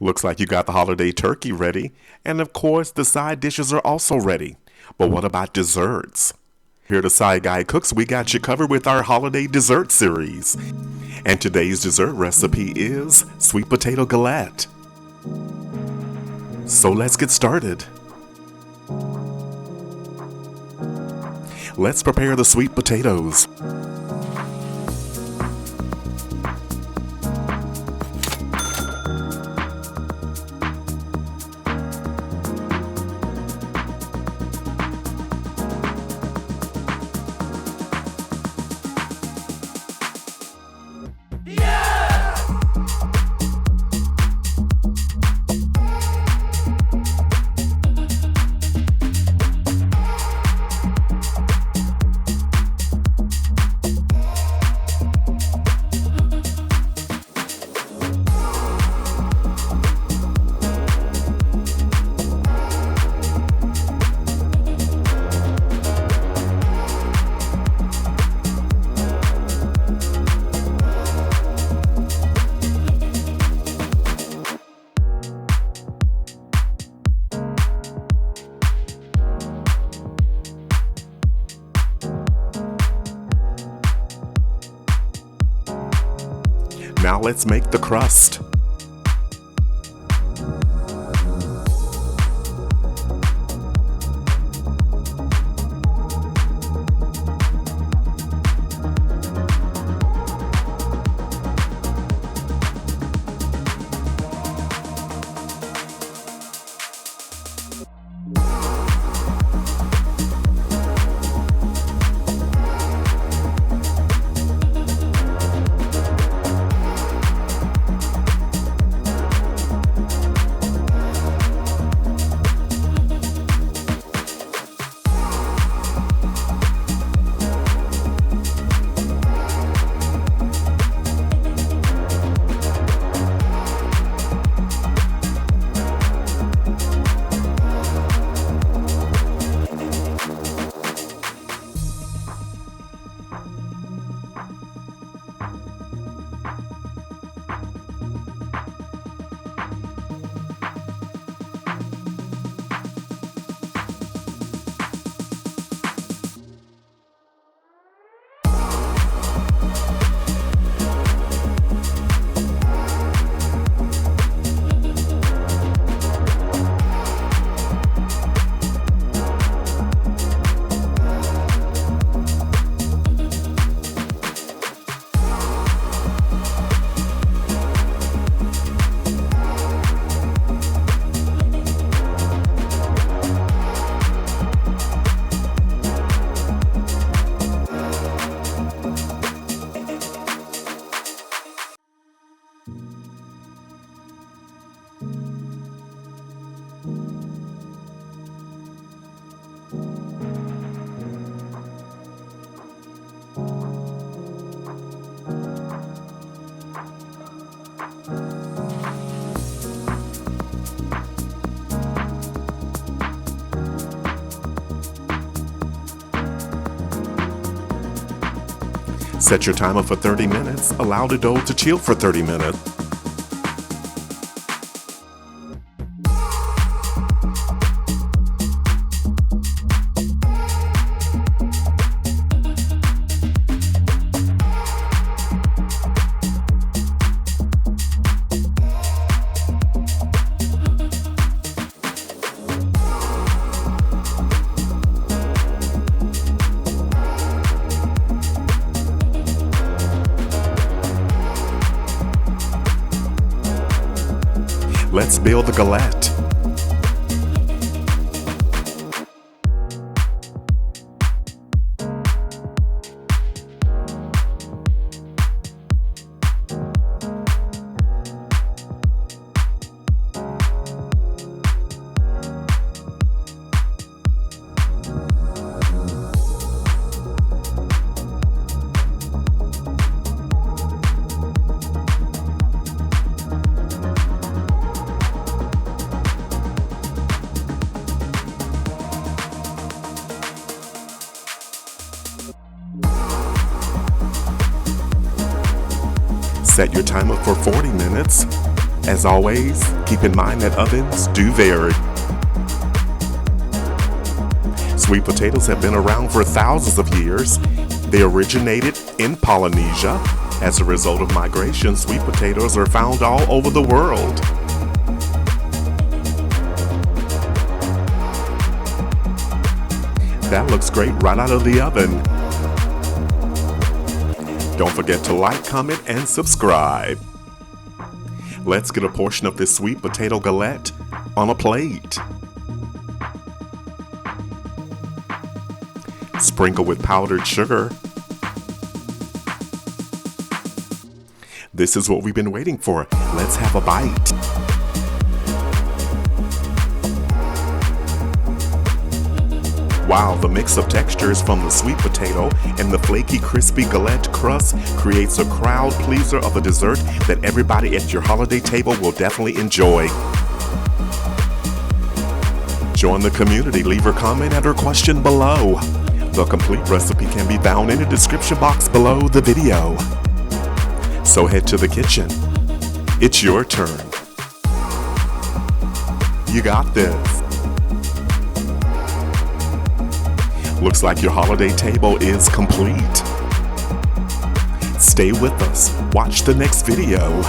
Looks like you got the holiday turkey ready, and of course the side dishes are also ready. But what about desserts? Here at Acaiguy Cooks, we got you covered with our holiday dessert series. And today's dessert recipe is Sweet Potato Galette. So let's get started. Let's prepare the sweet potatoes. Now let's make the crust. Set your timer for 30 minutes. Allow the dough to chill for 30 minutes. Let's build the galette. Set your timer for 40 minutes As always, keep in mind that ovens do vary. Sweet potatoes have been around for thousands of years. They originated in Polynesia. As a result of migration, sweet potatoes are found all over the world. That looks great right out of the oven. Don't forget to like, comment, and subscribe. Let's get a portion of this sweet potato galette on a plate. Sprinkle with powdered sugar. This is what we've been waiting for. Let's have a bite. Wow, the mix of textures from the sweet potato and the flaky, crispy galette crust creates a crowd pleaser of a dessert that everybody at your holiday table will definitely enjoy. Join the community, leave your comment and or question below. The complete recipe can be found in the description box below the video. So head to the kitchen. It's your turn. You got this. Looks like your holiday table is complete. Stay with us. Watch the next video.